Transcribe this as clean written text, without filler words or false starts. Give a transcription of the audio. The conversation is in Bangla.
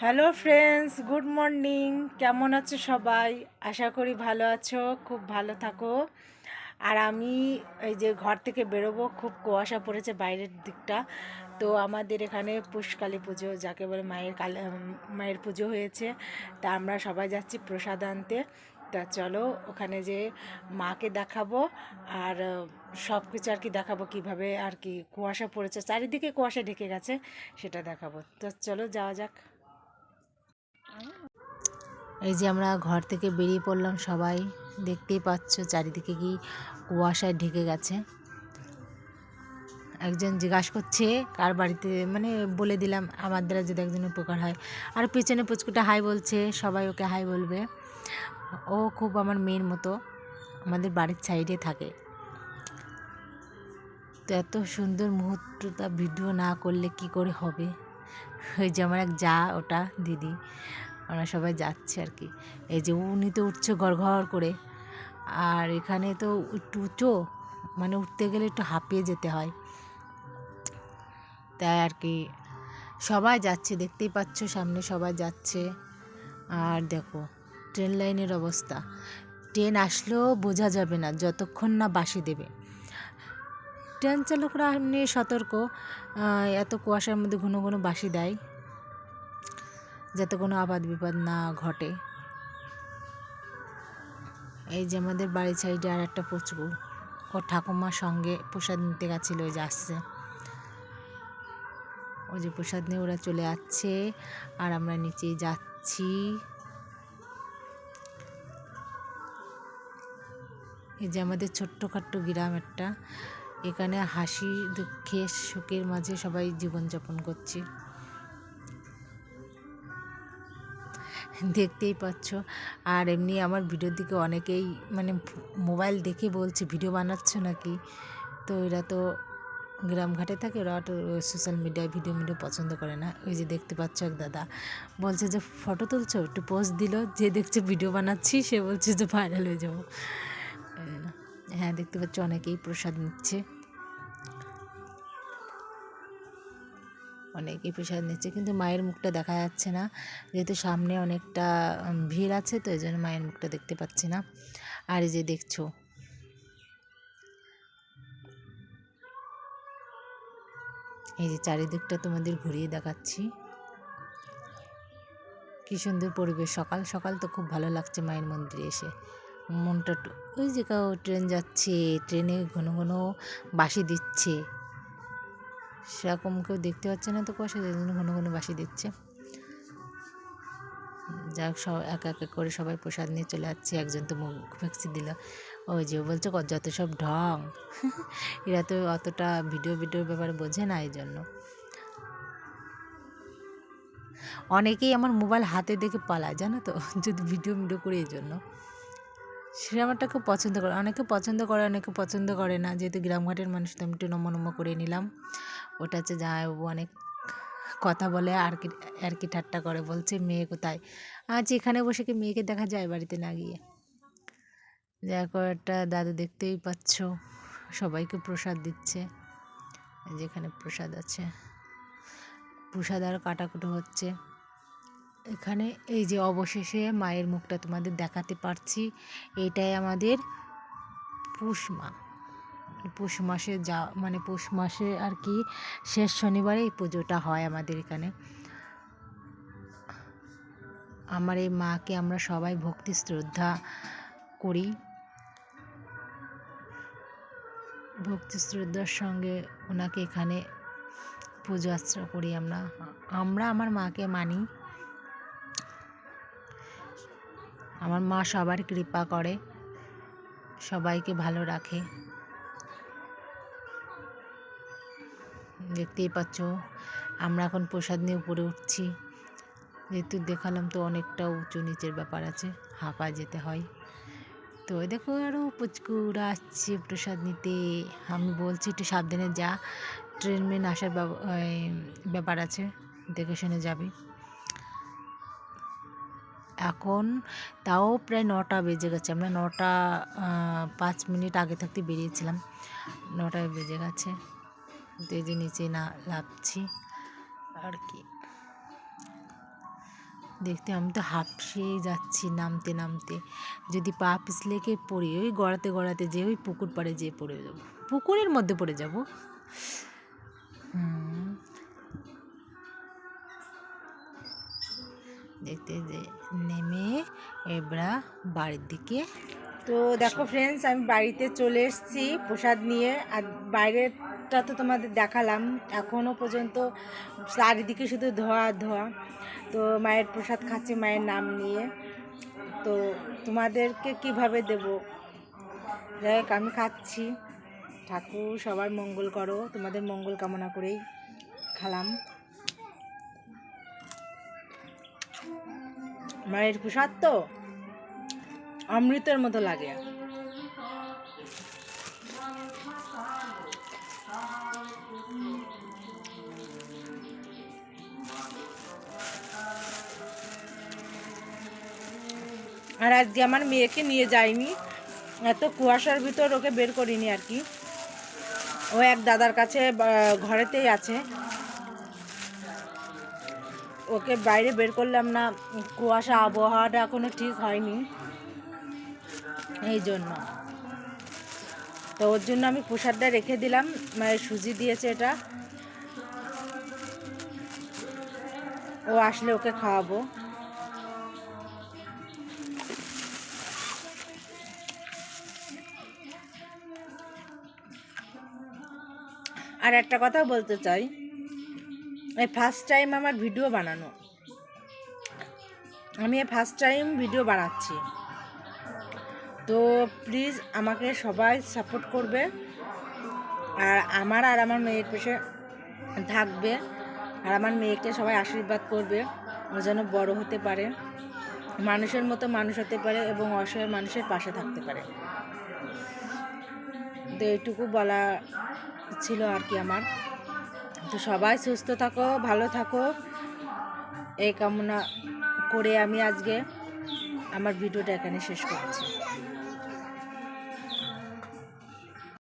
Hello friends, good morning. কেমন আছো সবাই? আশা করি ভালো আছো, খুব ভালো থাকো। আর আমি এই যে ঘর থেকে বেরোবো, খুব কুয়াশা পড়েছে বাইরের দিকটা। তো আমাদের এখানে পুষ্কালী পুজো, যাকে বলে মায়ের পুজো হয়েছে। তা আমরা সবাই যাচ্ছি প্রসাদ আনতে। তা চলো ওখানে যে মাকে দেখাবো। আর সব কিছু আর কি দেখাবো, কিভাবে আর কি কুয়াশা পড়েছে, চারিদিকে কুয়াশা ঢেকে গেছে, সেটা দেখাবো। তো চলো যাওয়া যাক। এই যে আমরা ঘর থেকে বেরিয়ে পড়লাম সবাই, দেখতেই পাচ্ছ চারিদিকে কি কুয়াশায় ঢেকে গেছে। একজন জিজ্ঞাসা করছে কার বাড়িতে, মানে বলে দিলাম আমার দ্বারা যদি একজন উপকার হয়। আর পেছনে পুচকুটা হাই বলছে, সবাই ওকে হাই বলবে। ও খুব আমার মেয়ের মতো, আমাদের বাড়ির সাইডে থাকে। তো এত সুন্দর মুহূর্তটা ভিডিও না করলে কি করে হবে। ওই যে আমার এক যা, ওটা দিদি, আমরা সবাই যাচ্ছি আর কি। এই যে উনি তো উঠছে ঘর ঘর করে। আর এখানে তো একটু উঁচু, মানে উঠতে গেলে একটু হাঁপিয়ে যেতে হয়, তাই আর কি। সবাই যাচ্ছে, দেখতেই পাচ্ছ সামনে সবাই যাচ্ছে। আর দেখো ট্রেন লাইনের অবস্থা, ট্রেন আসলেও বোঝা যাবে না যতক্ষণ না বাঁশি দেবে। ট্রেন চালকরা এমনি সতর্ক, এত কুয়াশার মধ্যে ঘন ঘন বাঁশি দেয় যাতে কোনো আপাত বিপদ না ঘটে। এই যে আমাদের বাড়ির সাইডে আর একটা পুচকু, ও ঠাকুমার সঙ্গে প্রসাদ নিতে গেছিলো, ওই যে আসছে, ওই যে প্রসাদ নিয়ে ওরা চলে যাচ্ছে আর আমরা নিচে যাচ্ছি। এই যে আমাদের ছোট্টখাট্ট গ্রাম একটা, এখানে হাসি দুঃখে সুখের মাঝে সবাই জীবনযাপন করছি, দেখতেই পাচ্ছ। আর এমনি আমার ভিডিওর দিকে অনেকেই মানে মোবাইল দেখে বলছে ভিডিও বানাচ্ছ নাকি। তো এরা তো গ্রামঘাটে থাকে, ওরা তো সোশ্যাল মিডিয়ায় ভিডিও পছন্দ করে না। ওই যে দেখতে পাচ্ছ এক দাদা বলছে যে ফটো তুলছো, একটু পোস্ট দিল, যে দেখছে ভিডিও বানাচ্ছি সে বলছে যে ভাইরাল হয়ে যাবো। হ্যাঁ, দেখতে পাচ্ছ অনেকেই প্রসাদ নিচ্ছে, অনেকেই প্রসাদ নিচ্ছে, কিন্তু মায়ের মুখটা দেখা যাচ্ছে না, যেহেতু সামনে অনেকটা ভিড় আছে, তো এই জন্য মায়ের মুখটা দেখতে পাচ্ছি না। আর এই যে দেখছো, এই যে চারিদিকটা তোমাদের ঘুরিয়ে দেখাচ্ছি, কী সুন্দর পরিবেশ। সকাল সকাল তো খুব ভালো লাগছে মায়ের মন্দিরে এসে, মনটা ওই যে কাউ ট্রেন যাচ্ছে, ট্রেনে ঘন ঘন বাঁশি দিচ্ছে, সেরকম কেউ দেখতে পাচ্ছে না তো কুয়াশা, সেই জন্য ঘন ঘন বাঁশি দিচ্ছে। যাক, সব এক এক করে সবাই প্রসাদ নিয়ে চলে যাচ্ছে। একজন তো মুখ ভেক্সি দিল, ওই যে বলছে যত সব ঢং। এরা তো অতটা ভিডিওর ব্যাপারে বোঝে না, এই জন্য অনেকেই আমার মোবাইল হাতে দেখে পালায়, জানো তো, যদি ভিডিও করে, এই জন্য সিনেমাটা খুব পছন্দ করে। অনেকে পছন্দ করে, অনেকে পছন্দ করে না, যেহেতু গ্রামঘাটের মানুষ তো আমি একটু নম্ম করে নিলাম। ওটা হচ্ছে জামাইবাবু অনেক কথা বলে আর কি ঠাট্টা করে, বলছে মেয়ে কোথায়, আজ এখানে বসে কি মেয়েকে দেখা যায় বাড়িতে না গিয়ে। দেখো একটা দাদু, দেখতেই পাচ্ছ সবাইকে প্রসাদ দিচ্ছে, যেখানে প্রসাদ আছে, প্রসাদ আর কাটাকুটো হচ্ছে এখানে। এই যে অবশেষে মায়ের মুখটা তোমাদের দেখাতে পারছি। এটাই আমাদের পুষ পৌষ মাসে মানে পৌষ মাসে আর কি শেষ শনিবারে এই পুজোটা হয় আমাদের এখানে। আমার এই মাকে আমরা সবাই ভক্তি শ্রদ্ধা করি, ভক্তি শ্রদ্ধার সঙ্গে ওনাকে এখানে পুজো আর্চনা করি। আমরা আমার মাকে মানি। আমার মা সবার কৃপা করে, সবাইকে ভালো রাখে। দেখতেই পাচ্ছ আমরা এখন প্রসাদ নিয়ে উপরে উঠছি, যেহেতু দেখালাম তো অনেকটা উঁচু নিচের ব্যাপার আছে, হাঁপা যেতে হয়। তো দেখো আরও পুচকুরা আসছে প্রসাদ নিতে। আমি বলছি একটু সাবধানে যা, ট্রেন মেন আসার ব্যাপার আছে, দেখে শুনে যাবি। এখন তাও প্রায় 9টা বেজে গেছে, আমরা 9টা 5 মিনিট আগে থাকতে বেরিয়েছিলাম, 9টায় বেজে গেছে। তো এই যে নিচে না নামছি আর কি। দেখতে আমি তো হাঁপসেই যাচ্ছি নামতে নামতে, যদি পা পিছলে কে পড়ি ওই গড়াতে গড়াতে যে ওই পুকুর পাড়ে যেয়ে পড়ে যাবো, পুকুরের মধ্যে পড়ে যাব। দেখতে যে নেমে এবার বাড়ির দিকে। তো দেখো ফ্রেন্ডস, আমি বাড়িতে চলে এসেছি প্রসাদ নিয়ে। আর বাইরেটা তো তোমাদের দেখালাম, এখনও পর্যন্ত চারিদিকে শুধু ধোয়া ধোয়া। তো মায়ের প্রসাদ খাচ্ছি মায়ের নাম নিয়ে। তো তোমাদেরকে কিভাবে দেব, যাই হোক আমি খাচ্ছি। ঠাকুর সবার মঙ্গল করো, তোমাদের মঙ্গল কামনা করেই খেলাম। মায়ের প্রসাদ তো অমৃতের মতো লাগে। আর আজকে আমার মেয়েকে নিয়ে যাইনি, এত কুয়াশার ভিতর ওকে বের করিনি আর কি। ও এক দাদার কাছে ঘরেতেই আছে, ওকে বাইরে বের করলাম না, কুয়াশা আবহাওয়াটা এখনো ঠিক হয়নি, এই জন্য। তো ওর জন্য আমি প্রসাদটা রেখে দিলাম, মায়ের সুজি দিয়েছে এটা, ও আসলে ওকে খাওয়াবো। আর একটা কথা বলতে চাই, এই ফার্স্ট টাইম আমার ভিডিও বানানো, আমি ফার্স্ট টাইম ভিডিও বানাচ্ছি। তো প্লিজ আমাকে সবাই সাপোর্ট করবে, আর আমার মেয়ের পাশে থাকবে, আর আমার মেয়েকে সবাই আশীর্বাদ করবে, ও যেন বড় হতে পারে, মানুষের মতো মানুষ হতে পারে এবং অসহায় মানুষের পাশে থাকতে পারে। তো এইটুকু বলা ছিল আর কি আমার। তো সবাই সুস্থ থাকো, ভালো থাকো, এই কামনা করে আমি আজকে আমার ভিডিওটা এখানে শেষ করছি।